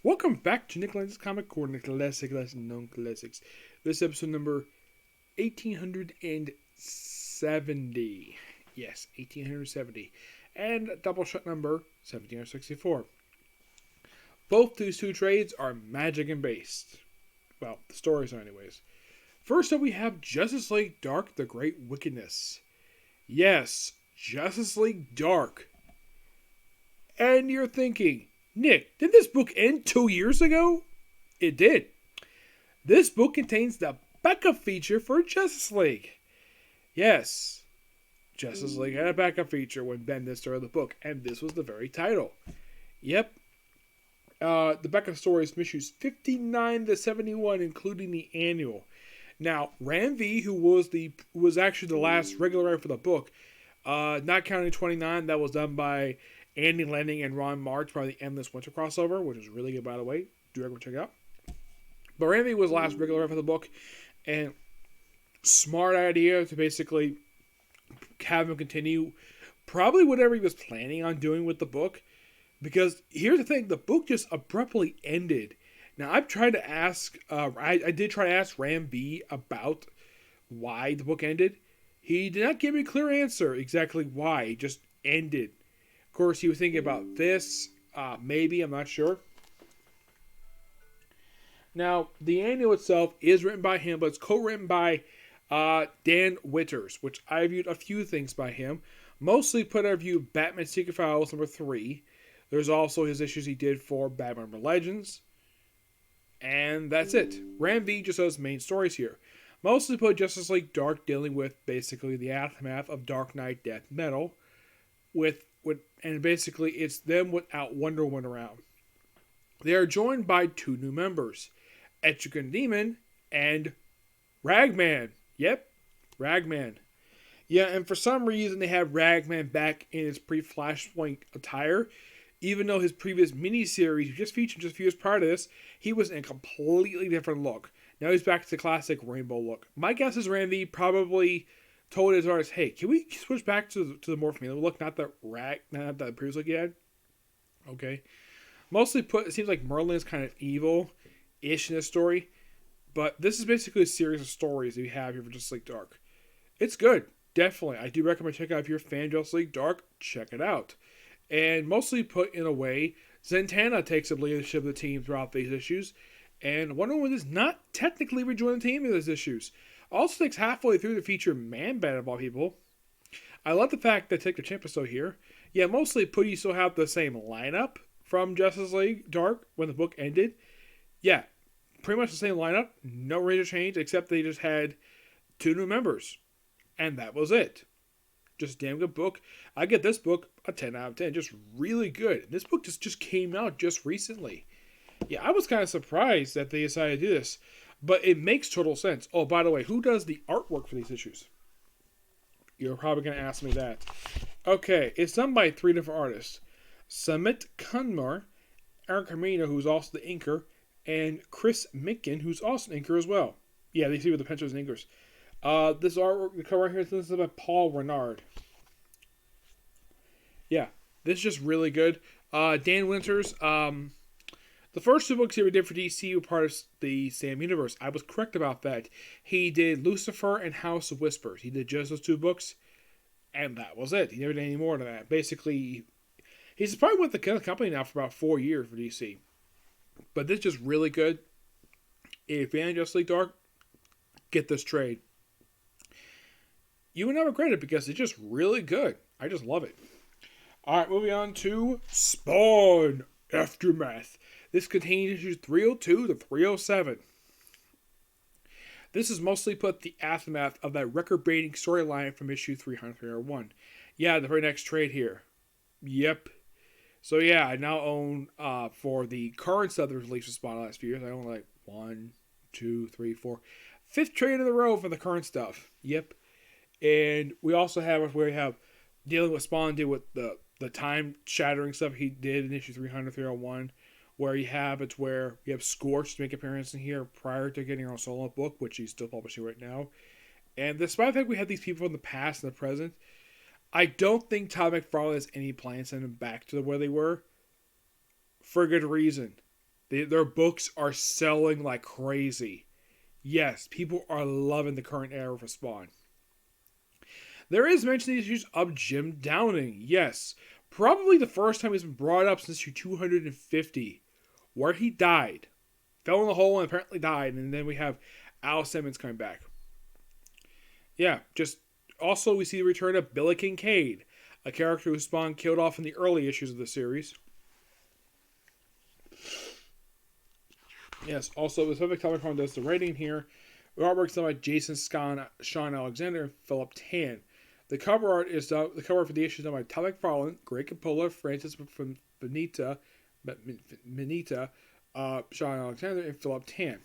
Welcome back to Nick Lenz's Comic Corner, Classic Lesson Known Classics. This episode number 1870. Yes, 1870. And Doubleshot number 1764. Both these two trades are magic and based. Well, the stories are anyways. First up we have Justice League Dark, The Great Wickedness. Yes, Justice League Dark. And you're thinking, Nick, did this book end 2 years ago? It did. This book contains the backup feature for Justice League. Yes, Justice League had a backup feature when Bendis started the book, and this was the very title. Yep. The backup story is from issues 59 to 71, including the annual. Now, Ram V, who was actually the last regular writer for the book, not counting 29, that was done by Andy Lanning and Ron March by the Endless Winter crossover, which is really good, by the way. Do recommend check it out. But Randy was the last regular writer for the book, and smart idea to basically have him continue probably whatever he was planning on doing with the book. Because here's the thing, the book just abruptly ended. Now, I've tried to ask, I did try to ask Ram V about why the book ended. He did not give me a clear answer exactly why. It just ended. Of course, he was thinking about this. Maybe, I'm not sure. Now, the annual itself is written by him, but it's co-written by Dan Witters, which I reviewed a few things by him. Mostly put I reviewed Batman Secret Files number 3. There's also his issues he did for Batman Legends. And that's it. Ram V just does main stories here. Mostly put Justice League Dark dealing with basically the aftermath of Dark Knight Death Metal. And basically it's them without Wonder Woman around. They are joined by two new members, Etrigan Demon and Ragman. Yep, Ragman. Yeah, and for some reason they have Ragman back in his pre-Flashpoint attire. Even though his previous miniseries, just featured just a few years prior to this, he was in a completely different look. Now he's back to the classic rainbow look. My guess is Randy probably told his artist, "Hey, can we switch back to the more familiar look, not the previous look he had?" Okay. Mostly it seems like Merlin is kind of evil-ish in this story, but this is basically a series of stories that we have here for Justice League Dark. It's good, definitely. I do recommend checking out if you're a fan of Justice League Dark. Check it out. And mostly put in a way, Zatanna takes up leadership of the team throughout these issues, and Wonder Woman does not technically rejoin the team in these issues. Also takes halfway through to feature Man-Bat of all people. I love the fact that Take the Champ is still here. Yeah, mostly put you still have the same lineup from Justice League Dark when the book ended. Yeah, pretty much the same lineup. No major change, except they just had two new members. And that was it. Just a damn good book. I get this book a 10 out of 10. Just really good. This book just came out just recently. Yeah, I was kind of surprised that they decided to do this. But it makes total sense. Oh, by the way, who does the artwork for these issues? You're probably going to ask me that. Okay, it's done by 3 different artists. Samit Kunmar, Eric Carmino, who's also the inker, and Chris Minkin, who's also an inker as well. Yeah, they see with the pencils and inkers. This artwork, the cover right here, this is by Paul Renard. Yeah, this is just really good. Dan Winters, the first 2 books he ever did for DC were part of the Sam Universe. I was correct about that. He did Lucifer and House of Whispers. He did just those 2 books, and that was it. He never did any more than that. Basically, he's probably with the company now for about 4 years for DC. But this is just really good. If you're fan of Justice League Dark, get this trade. You will not regret it because it's just really good. I just love it. Alright, moving on to Spawn Aftermath. This contains issues 302 to 307. This is mostly put the aftermath of that record-breaking storyline from issue 301. Yeah, the very next trade here. Yep. So yeah, I now own, for the current stuff that was released with Spawn the last few years, I own like 1, 2, 3, 4, 5th trade in a row for the current stuff. Yep. And we also have where we have dealing with Spawn did with the time-shattering stuff he did in issue 300, 301, where you have Scorch to make an appearance in here prior to getting our solo book, which he's still publishing right now. And despite the fact we have these people in the past and the present, I don't think Todd McFarlane has any plans to send them back to where they were. For a good reason. Their books are selling like crazy. Yes, people are loving the current era for Spawn. There is mention the issues of Jim Downing. Yes, probably the first time he's been brought up since issue 250, where he died. Fell in the hole and apparently died. And then we have Al Simmons coming back. Yeah, just also we see the return of Billy Kincaid, a character who Spawn killed off in the early issues of the series. Yes, also the Pacific Comic Con does the writing here. The artwork's done by Jason Sean Alexander, and Philip Tan. The cover art for the issue is done by Tom McFarlane, Greg Capullo, Francis from Benita, Sean Alexander, and Philip Tan.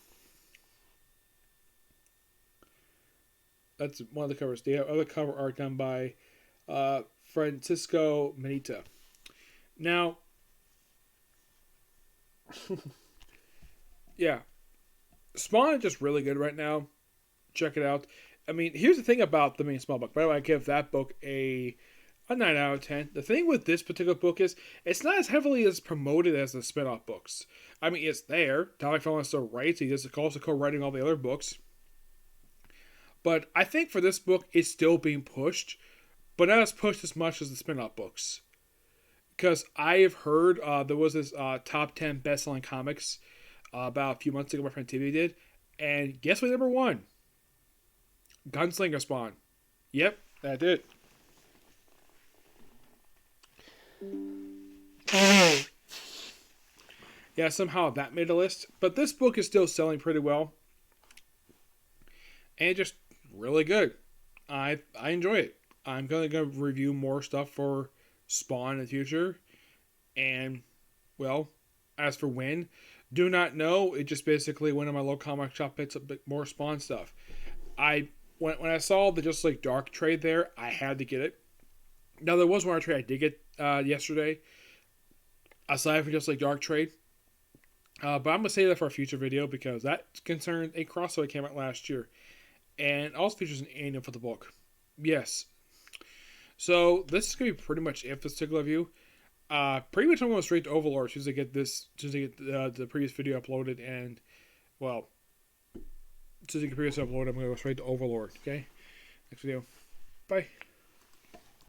That's one of the covers. The other cover art done by Francisco Manita. Now, yeah, Spawn is just really good right now. Check it out. I mean, here's the thing about the main Spawn book. By the way, I give that book a 9 out of 10. The thing with this particular book is it's not as heavily as promoted as the spin-off books. I mean, it's there. Tom McFarlane still writes. He does also co-writing all the other books. But I think for this book, it's still being pushed, but not as pushed as much as the spin-off books. Because I have heard there was this top 10 best-selling comics about a few months ago my friend TV did, and guess what number one? Gunslinger Spawn. Yep, that did. Yeah, somehow that made a list. But this book is still selling pretty well. And just really good. I enjoy it. I'm going to go review more stuff for Spawn in the future. And, well, as for when, do not know. It just basically went to my local comic shop, picks up a bit more Spawn stuff. When I saw the Just Like Dark trade there, I had to get it. Now, there was one trade I did get yesterday, aside from Just Like Dark trade. But I'm going to save that for a future video because that concerns a crossover that came out last year. And also features an annual for the book. Yes. So, this is going to be pretty much it for this particular review. Pretty much I'm going straight to Overlord as soon as I get the previous video uploaded. And, well, as soon as I get the previous upload, I'm going to go straight to Overlord. Okay? Next video. Bye.